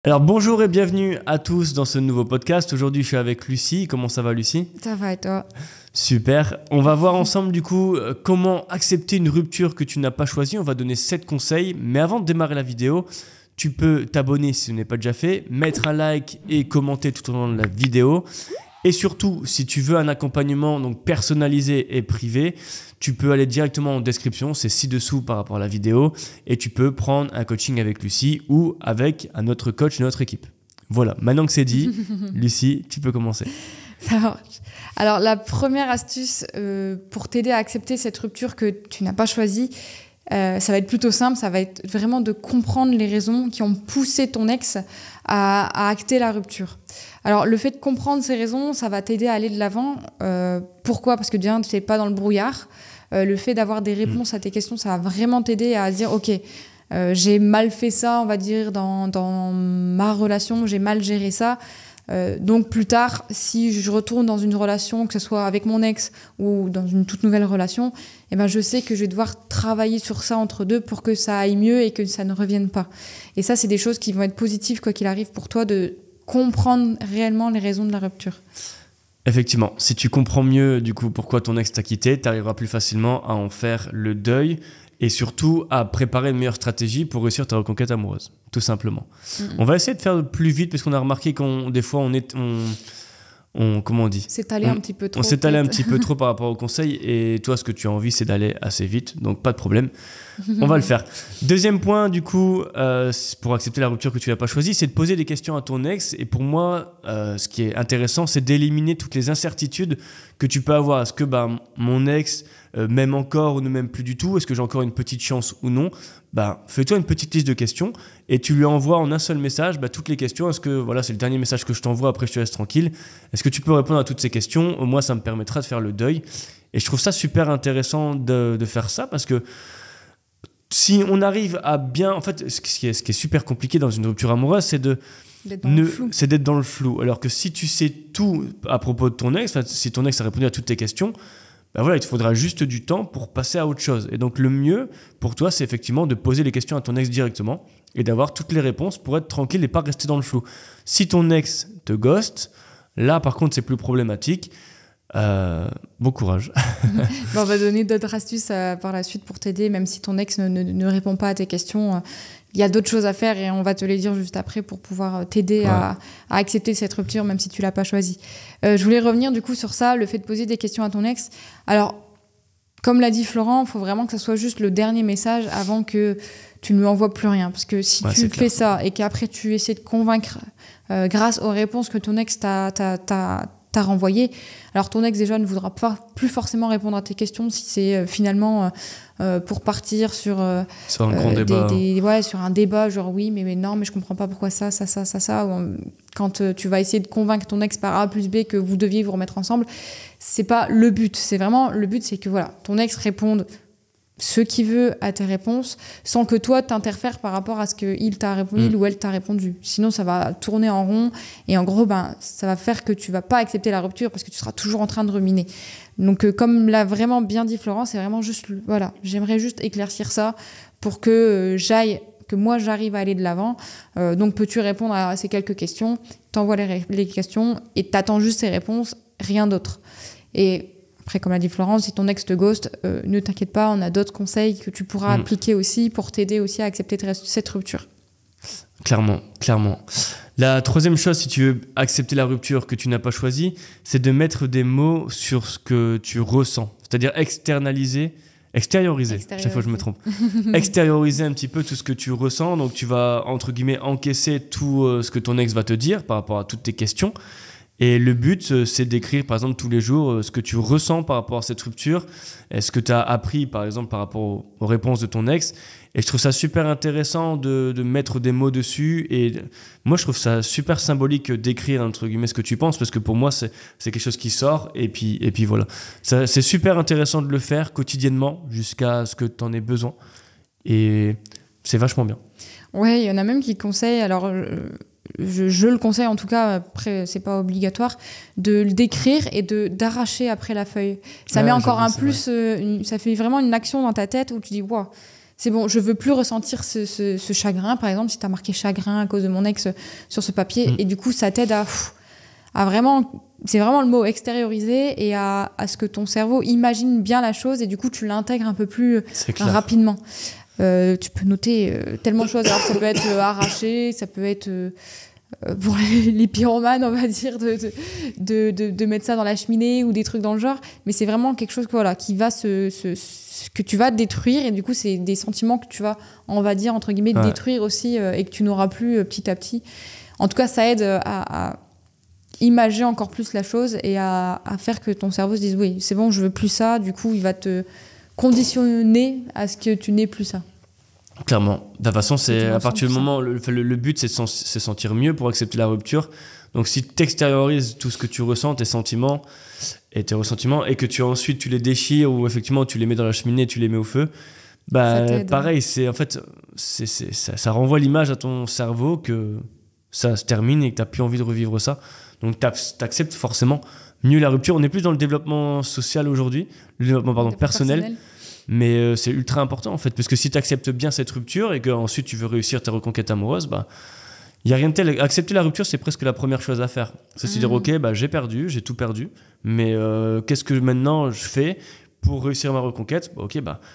Alors bonjour et bienvenue à tous dans ce nouveau podcast. Aujourd'hui je suis avec Lucie. Comment ça va Lucie? Ça va et toi? Super. On va voir ensemble du coup comment accepter une rupture que tu n'as pas choisie. On va donner 7 conseils. Mais avant de démarrer la vidéo, tu peux t'abonner si ce n'est pas déjà fait, mettre un like et commenter tout au long de la vidéo. Et surtout, si tu veux un accompagnement donc personnalisé et privé, tu peux aller directement en description, c'est ci-dessous par rapport à la vidéo, et tu peux prendre un coaching avec Lucie ou avec un autre coach de notre équipe. Voilà, maintenant que c'est dit, Lucie, tu peux commencer. Ça marche. Alors, la première astuce pour t'aider à accepter cette rupture que tu n'as pas choisie, ça va être plutôt simple, ça va être vraiment de comprendre les raisons qui ont poussé ton ex à acter la rupture. Alors, le fait de comprendre ces raisons, ça va t'aider à aller de l'avant. Pourquoi ? Parce que déjà, tu n'es pas dans le brouillard. Le fait d'avoir des réponses à tes questions, ça va vraiment t'aider à dire « Ok, j'ai mal fait ça, on va dire, dans ma relation, j'ai mal géré ça. Donc, plus tard, si je retourne dans une relation, que ce soit avec mon ex ou dans une toute nouvelle relation, eh ben, je sais que je vais devoir travailler sur ça entre deux pour que ça aille mieux et que ça ne revienne pas. » Et ça, c'est des choses qui vont être positives, quoi qu'il arrive, pour toi, de comprendre réellement les raisons de la rupture. Effectivement, si tu comprends mieux du coup pourquoi ton ex t'a quitté, tu arriveras plus facilement à en faire le deuil et surtout à préparer une meilleure stratégie pour réussir ta reconquête amoureuse, tout simplement. On va essayer de faire plus vite parce qu'on a remarqué des fois comment on dit ? C'est allé un petit peu trop. On s'est allé un petit peu trop par rapport au conseil et toi, ce que tu as envie, c'est d'aller assez vite. Donc, pas de problème. On va le faire. Deuxième point, du coup, pour accepter la rupture que tu n'as pas choisie, c'est de poser des questions à ton ex. Et pour moi, ce qui est intéressant, c'est d'éliminer toutes les incertitudes que tu peux avoir. Est-ce que mon ex m'aime encore ou ne m'aime plus du tout? Est-ce que j'ai encore une petite chance ou non? Fais-toi une petite liste de questions et tu lui envoies en un seul message toutes les questions. Est-ce que, voilà, c'est le dernier message que je t'envoie, après je te laisse tranquille. Est-ce que tu peux répondre à toutes ces questions? Moi, ça me permettra de faire le deuil. Et je trouve ça super intéressant de faire ça parce que si on arrive à bien... En fait, ce qui est super compliqué dans une rupture amoureuse, c'est d'être dans le flou. Alors que si tu sais tout à propos de ton ex, si ton ex a répondu à toutes tes questions, voilà, il te faudra juste du temps pour passer à autre chose. Et donc, le mieux pour toi, c'est effectivement de poser les questions à ton ex directement et d'avoir toutes les réponses pour être tranquille et pas rester dans le flou. Si ton ex te ghost, là, par contre, c'est plus problématique. Bon courage. On va donner d'autres astuces par la suite pour t'aider, même si ton ex ne répond pas à tes questions. Il y a d'autres choses à faire et on va te les dire juste après pour pouvoir t'aider à accepter cette rupture, même si tu ne l'as pas choisie. Je voulais revenir du coup sur ça, le fait de poser des questions à ton ex. Alors, comme l'a dit Florent, il faut vraiment que ce soit juste le dernier message avant que tu ne lui envoies plus rien. Parce que si tu fais ça et qu'après tu essaies de convaincre grâce aux réponses que ton ex t'a renvoyé. Alors ton ex déjà ne voudra pas plus forcément répondre à tes questions si c'est finalement pour partir sur un grand débat. sur un débat genre oui mais non mais je comprends pas pourquoi ça ou, quand tu vas essayer de convaincre ton ex par A plus B que vous deviez vous remettre ensemble, c'est pas le but. C'est vraiment le but, c'est que voilà, ton ex réponde ce qu'il veut à tes réponses sans que toi t'interfères par rapport à ce qu'il t'a répondu, il ou elle t'a répondu. Sinon, ça va tourner en rond et en gros, ça va faire que tu vas pas accepter la rupture parce que tu seras toujours en train de ruminer. Donc, comme l'a vraiment bien dit Florent, c'est vraiment juste, voilà, j'aimerais juste éclaircir ça pour que moi j'arrive à aller de l'avant. Donc, peux-tu répondre à ces quelques questions? T'envoies les questions et t'attends juste ces réponses, rien d'autre. Et après, comme l'a dit Florence, si ton ex te ghost, ne t'inquiète pas, on a d'autres conseils que tu pourras appliquer aussi pour t'aider aussi à accepter cette rupture. Clairement. La troisième chose, si tu veux accepter la rupture que tu n'as pas choisie, c'est de mettre des mots sur ce que tu ressens. C'est-à-dire extérioriser. Chaque fois je me trompe. Extérioriser un petit peu tout ce que tu ressens. Donc tu vas, entre guillemets, encaisser tout ce que ton ex va te dire par rapport à toutes tes questions. Et le but, c'est d'écrire, par exemple, tous les jours ce que tu ressens par rapport à cette rupture, ce que tu as appris, par exemple, par rapport aux réponses de ton ex. Et je trouve ça super intéressant de mettre des mots dessus. Et moi, je trouve ça super symbolique d'écrire, entre guillemets, ce que tu penses, parce que pour moi, c'est quelque chose qui sort. Et puis voilà. C'est super intéressant de le faire quotidiennement jusqu'à ce que tu en aies besoin. Et c'est vachement bien. Ouais, il y en a même qui conseillent... Alors, je le conseille en tout cas, après c'est pas obligatoire, de le décrire et d'arracher après la feuille. Ça met encore un plus, ça fait vraiment une action dans ta tête où tu dis wow, c'est bon, je veux plus ressentir ce chagrin, par exemple, si tu as marqué chagrin à cause de mon ex sur ce papier, et du coup, ça t'aide à vraiment, c'est vraiment le mot, extérioriser et à ce que ton cerveau imagine bien la chose et du coup, tu l'intègres un peu plus rapidement. Tu peux noter tellement de choses. Alors, ça peut être arraché, ça peut être... pour les pyromanes, on va dire, de mettre ça dans la cheminée ou des trucs dans le genre. Mais c'est vraiment quelque chose qui va que tu vas détruire. Et du coup, c'est des sentiments que tu vas, on va dire, entre guillemets, détruire aussi et que tu n'auras plus petit à petit. En tout cas, ça aide à imager encore plus la chose et à faire que ton cerveau se dise « Oui, c'est bon, je veux plus ça. » Du coup, il va te conditionner à ce que tu n'aies plus ça. Clairement. De toute façon, c'est à partir du moment... Le but, c'est de se sentir mieux pour accepter la rupture. Donc, si tu extériorises tout ce que tu ressens, tes sentiments, et que tu les déchires ou effectivement tu les mets dans la cheminée, tu les mets au feu, pareil, ça renvoie l'image à ton cerveau que ça se termine et que tu n'as plus envie de revivre ça. Donc, tu acceptes forcément mieux la rupture. On est plus dans le développement social aujourd'hui, le développement personnel. Mais c'est ultra important en fait, parce que si tu acceptes bien cette rupture et qu'ensuite tu veux réussir tes reconquêtes amoureuses, il n'y a rien de tel. Accepter la rupture, c'est presque la première chose à faire. C'est se dire, ok, j'ai tout perdu, mais qu'est-ce que maintenant je fais pour réussir ma reconquête?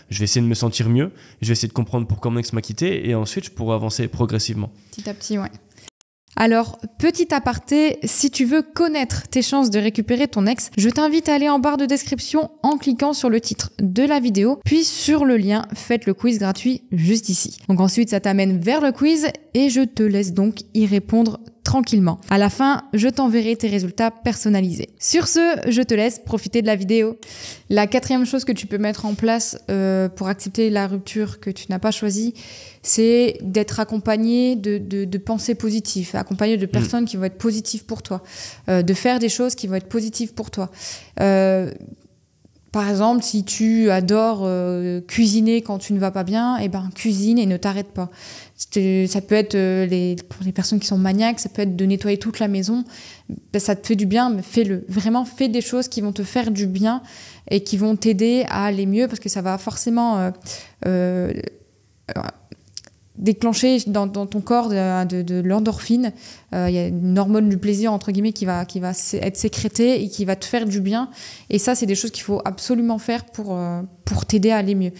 Je vais essayer de me sentir mieux, je vais essayer de comprendre pourquoi mon ex m'a quitté, et ensuite je pourrai avancer progressivement. Petit à petit, ouais. Alors, petit aparté, si tu veux connaître tes chances de récupérer ton ex, je t'invite à aller en barre de description en cliquant sur le titre de la vidéo, puis sur le lien « Faites le quiz gratuit » juste ici. Donc ensuite, ça t'amène vers le quiz et je te laisse donc y répondre tranquillement. À la fin, je t'enverrai tes résultats personnalisés. Sur ce, je te laisse profiter de la vidéo. La 4e chose que tu peux mettre en place pour accepter la rupture que tu n'as pas choisie, c'est d'être accompagné de pensées positives, accompagné de personnes qui vont être positives pour toi, de faire des choses qui vont être positives pour toi. Par exemple, si tu adores cuisiner quand tu ne vas pas bien, cuisine et ne t'arrête pas. Ça peut être, pour les personnes qui sont maniaques, ça peut être de nettoyer toute la maison. Ça te fait du bien, mais fais-le. Vraiment, fais des choses qui vont te faire du bien et qui vont t'aider à aller mieux, parce que ça va forcément déclencher dans ton corps de l'endorphine. Il y a une hormone du plaisir, entre guillemets, qui va être sécrétée et qui va te faire du bien. Et ça, c'est des choses qu'il faut absolument faire pour t'aider à aller mieux.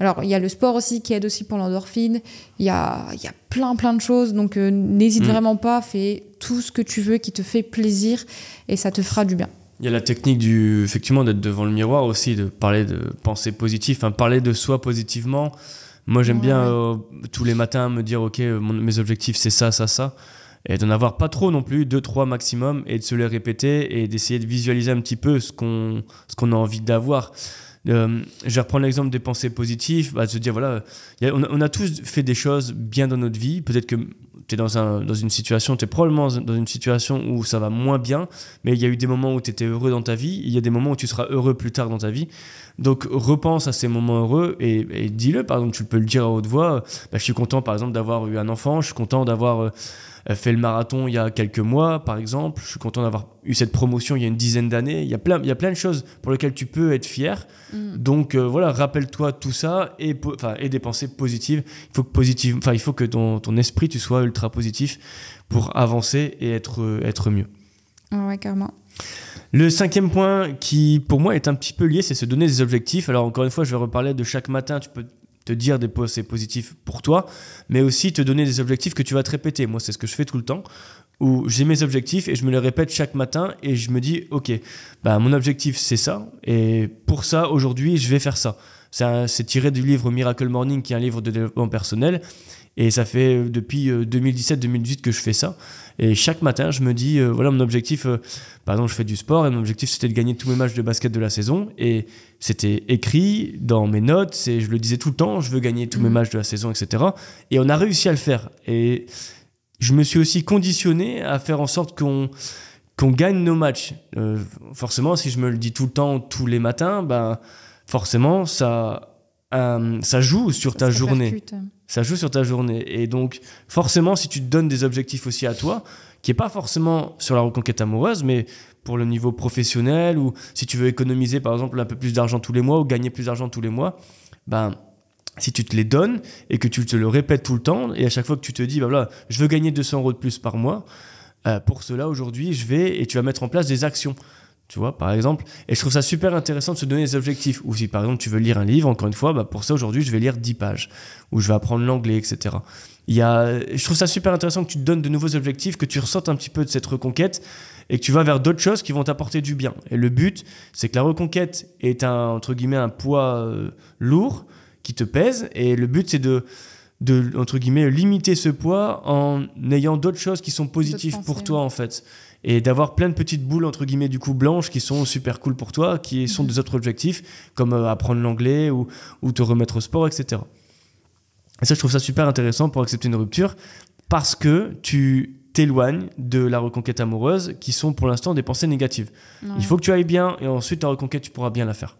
Alors, il y a le sport aussi qui aide aussi pour l'endorphine. Il y a plein de choses. Donc, n'hésite vraiment pas. Fais tout ce que tu veux qui te fait plaisir et ça te fera du bien. Il y a la technique effectivement, d'être devant le miroir aussi, de parler de pensée positive, parler de soi positivement. Moi, j'aime bien tous les matins me dire, ok, mes objectifs, c'est ça, ça, ça. Et d'en avoir pas trop non plus, 2-3 maximum, et de se les répéter et d'essayer de visualiser un petit peu ce qu'on a envie d'avoir. Je vais reprendre l'exemple des pensées positives, de se dire, voilà, on a tous fait des choses bien dans notre vie. Peut-être que tu es dans une situation, tu es probablement dans une situation où ça va moins bien, mais il y a eu des moments où tu étais heureux dans ta vie, il y a des moments où tu seras heureux plus tard dans ta vie. Donc repense à ces moments heureux et dis-le. Par exemple, tu peux le dire à haute voix, je suis content par exemple d'avoir eu un enfant, je suis content d'avoir fait le marathon il y a quelques mois par exemple, je suis content d'avoir eu cette promotion il y a une dizaine d'années. Il y a plein de choses pour lesquelles tu peux être fier. Donc voilà, rappelle-toi tout ça et des pensées positives. Il faut que ton esprit, tu sois ultra positif pour avancer et être mieux. Ouais, carrément. Le 5e point qui, pour moi, est un petit peu lié, c'est se donner des objectifs. Alors, encore une fois, je vais reparler de chaque matin. Tu peux te dire des pensées positives pour toi, mais aussi te donner des objectifs que tu vas te répéter. Moi, c'est ce que je fais tout le temps, où j'ai mes objectifs et je me les répète chaque matin et je me dis, ok, mon objectif, c'est ça. Et pour ça, aujourd'hui, je vais faire ça. C'est tiré du livre Miracle Morning, qui est un livre de développement personnel. Et ça fait depuis 2017-2018 que je fais ça. Et chaque matin, je me dis, voilà mon objectif. Par exemple, je fais du sport et mon objectif, c'était de gagner tous mes matchs de basket de la saison. Et c'était écrit dans mes notes. Je le disais tout le temps, je veux gagner tous mes matchs de la saison, etc. Et on a réussi à le faire. Et je me suis aussi conditionné à faire en sorte qu'on gagne nos matchs. Forcément, si je me le dis tout le temps, tous les matins, forcément, ça joue sur ta journée. Ça joue sur ta journée. Et donc, forcément, si tu te donnes des objectifs aussi à toi, qui n'est pas forcément sur la reconquête amoureuse, mais pour le niveau professionnel, ou si tu veux économiser, par exemple, un peu plus d'argent tous les mois, ou gagner plus d'argent tous les mois, si tu te les donnes et que tu te le répètes tout le temps, et à chaque fois que tu te dis, bah voilà, je veux gagner 200 € de plus par mois, pour cela, aujourd'hui, et tu vas mettre en place des actions. Tu vois, par exemple. Et je trouve ça super intéressant de se donner des objectifs. Ou si, par exemple, tu veux lire un livre, encore une fois, bah pour ça, aujourd'hui, je vais lire 10 pages. Ou je vais apprendre l'anglais, etc. Je trouve ça super intéressant que tu te donnes de nouveaux objectifs, que tu ressortes un petit peu de cette reconquête et que tu vas vers d'autres choses qui vont t'apporter du bien. Et le but, c'est que la reconquête est entre guillemets, un poids lourd qui te pèse. Et le but, c'est de entre guillemets, limiter ce poids en ayant d'autres choses qui sont positives pour toi, en fait. Et d'avoir plein de petites boules, entre guillemets, du coup, blanches qui sont super cool pour toi, qui sont des autres objectifs, comme apprendre l'anglais ou te remettre au sport, etc. Et ça, je trouve ça super intéressant pour accepter une rupture, parce que tu t'éloignes de la reconquête amoureuse, qui sont pour l'instant des pensées négatives. Ouais. Il faut que tu ailles bien, et ensuite, ta reconquête, tu pourras bien la faire.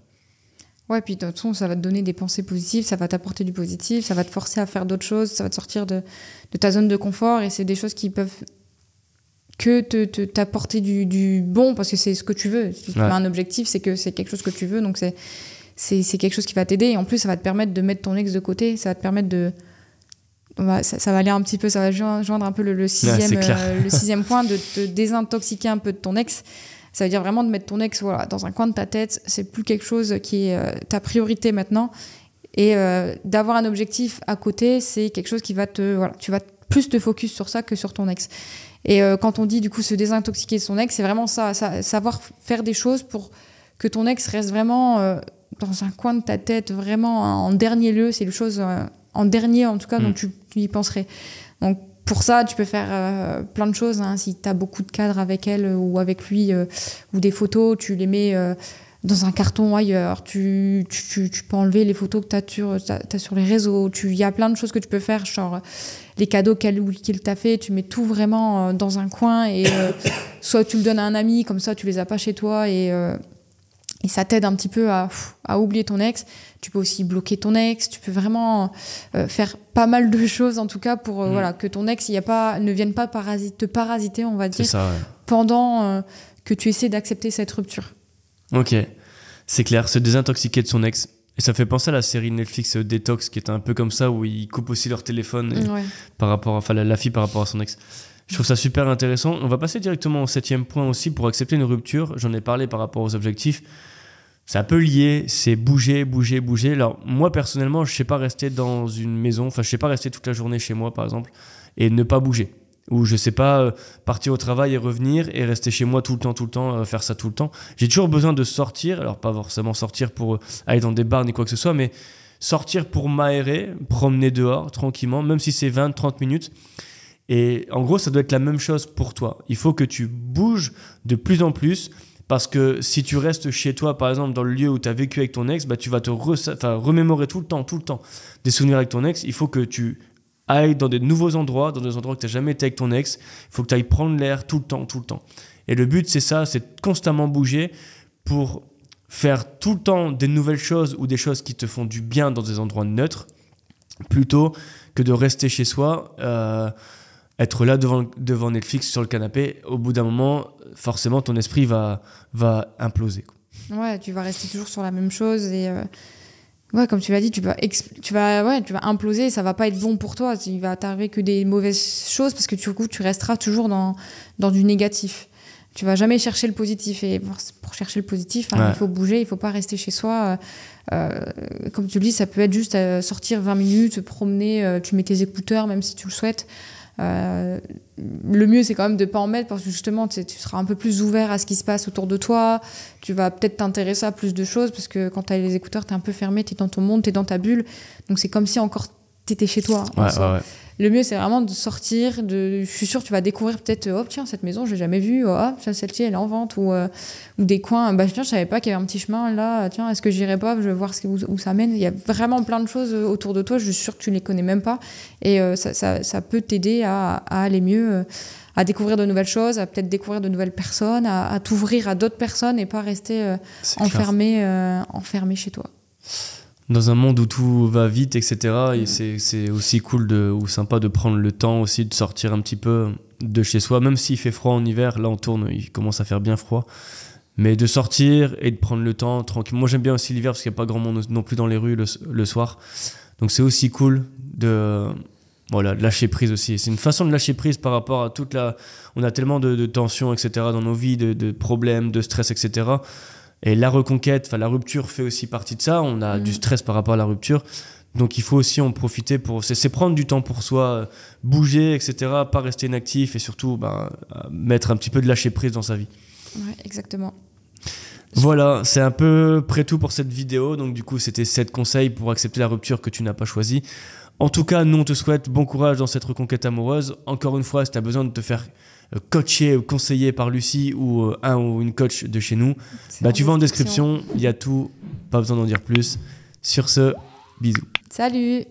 Ouais, puis de toute façon, ça va te donner des pensées positives, ça va t'apporter du positif, ça va te forcer à faire d'autres choses, ça va te sortir de ta zone de confort, et c'est des choses qui peuvent que t'apporter du bon, parce que c'est ce que tu veux. Si tu as un objectif, c'est que c'est quelque chose que tu veux, donc c'est quelque chose qui va t'aider. Et en plus, ça va te permettre de mettre ton ex de côté, ça va te permettre de... Ça va aller un petit peu, ça va joindre un peu le sixième point, de te désintoxiquer un peu de ton ex. Ça veut dire vraiment de mettre ton ex dans un coin de ta tête. C'est plus quelque chose qui est ta priorité maintenant. Et d'avoir un objectif à côté, c'est quelque chose qui va tu vas plus te focus sur ça que sur ton ex. Et quand on dit du coup se désintoxiquer de son ex, c'est vraiment ça, savoir faire des choses pour que ton ex reste vraiment dans un coin de ta tête, vraiment en dernier lieu. C'est les choses en dernier, en tout cas, dont tu y penserais. Donc pour ça, tu peux faire plein de choses. Hein. Si tu as beaucoup de cadres avec elle ou avec lui, ou des photos, tu les mets dans un carton ailleurs. Tu peux enlever les photos que tu as sur les réseaux. Il y a plein de choses que tu peux faire, genre les cadeaux qu'il t'a fait, tu mets tout vraiment dans un coin, et soit tu le donnes à un ami, comme ça tu les as pas chez toi, et ça t'aide un petit peu à oublier ton ex. Tu peux aussi bloquer ton ex, tu peux vraiment faire pas mal de choses, en tout cas, pour que ton ex ne vienne pas te parasiter, on va dire, ça, ouais. Pendant que tu essaies d'accepter cette rupture. Ok, c'est clair, se désintoxiquer de son ex. Et ça fait penser à la série Netflix Detox, qui est un peu comme ça, où ils coupent aussi leur téléphone par rapport la fille par rapport à son ex. Je trouve ça super intéressant. On va passer directement au 7e point aussi, pour accepter une rupture. J'en ai parlé par rapport aux objectifs. C'est un peu lié, c'est bouger. Alors moi personnellement, je sais pas rester dans une maison, je sais pas rester toute la journée chez moi par exemple, et ne pas bouger. Ou je sais pas partir au travail et revenir et rester chez moi tout le temps, faire ça tout le temps. J'ai toujours besoin de sortir, alors pas forcément sortir pour aller dans des bars ni quoi que ce soit, mais sortir pour m'aérer, promener dehors tranquillement, même si c'est 20-30 minutes. Et en gros, ça doit être la même chose pour toi. Il faut que tu bouges de plus en plus, parce que si tu restes chez toi, par exemple, dans le lieu où tu as vécu avec ton ex, tu vas te remémorer tout le temps des souvenirs avec ton ex. Il faut que tu aille dans des nouveaux endroits, dans des endroits que tu n'as jamais été avec ton ex. Il faut que tu ailles prendre l'air tout le temps. Et le but, c'est ça, c'est de constamment bouger pour faire tout le temps des nouvelles choses ou des choses qui te font du bien dans des endroits neutres, plutôt que de rester chez soi, être là devant Netflix sur le canapé. Au bout d'un moment, forcément, ton esprit va imploser, quoi. Ouais, tu vas rester toujours sur la même chose et... Ouais, comme tu l'as dit, tu vas imploser, ça va pas être bon pour toi. Il va t'arriver que des mauvaises choses, parce que du coup, tu resteras toujours dans du négatif. Tu vas jamais chercher le positif. Et pour chercher le positif, il faut bouger, il faut pas rester chez soi. Comme tu le dis, ça peut être juste sortir 20 minutes, se promener, tu mets tes écouteurs, même si tu le souhaites. Le mieux, c'est quand même de pas en mettre, parce que justement tu seras un peu plus ouvert à ce qui se passe autour de toi. Tu vas peut-être t'intéresser à plus de choses, parce que quand tu as les écouteurs, tu es un peu fermé, tu es dans ton monde, tu es dans ta bulle, donc c'est comme si encore tu étais chez toi. Ouais. Le mieux, c'est vraiment de sortir. Je suis sûre que tu vas découvrir peut-être, tiens, cette maison, je l'ai jamais vue, celle-ci, elle est en vente, ou des coins, tiens, je savais pas qu'il y avait un petit chemin là, tiens, est-ce que j'irai pas, je vais voir où ça mène. Il y a vraiment plein de choses autour de toi, je suis sûre que tu les connais même pas, et ça peut t'aider à aller mieux, à découvrir de nouvelles choses, à peut-être découvrir de nouvelles personnes, à t'ouvrir à d'autres personnes, et pas rester enfermé chez toi. Dans un monde où tout va vite, etc., et c'est aussi cool ou sympa de prendre le temps aussi de sortir un petit peu de chez soi, même s'il fait froid en hiver. Là, on tourne, il commence à faire bien froid. Mais de sortir et de prendre le temps tranquille. Moi, j'aime bien aussi l'hiver, parce qu'il n'y a pas grand monde non plus dans les rues le soir. Donc c'est aussi cool de lâcher prise aussi. C'est une façon de lâcher prise par rapport à on a tellement de tensions, etc. dans nos vies, de problèmes, de stress, etc. Et la reconquête, la rupture fait aussi partie de ça. On a du stress par rapport à la rupture. Donc il faut aussi en profiter c'est prendre du temps pour soi, bouger, etc. Pas rester inactif et surtout mettre un petit peu de lâcher prise dans sa vie. Ouais, exactement. Voilà, c'est un peu près tout pour cette vidéo. Donc du coup, c'était 7 conseils pour accepter la rupture que tu n'as pas choisie. En tout cas, nous, on te souhaite bon courage dans cette reconquête amoureuse. Encore une fois, si tu as besoin de te faire coacher ou conseiller par Lucie ou un ou une coach de chez nous, tu vas en description, il y a tout, pas besoin d'en dire plus. Sur ce, bisous. Salut!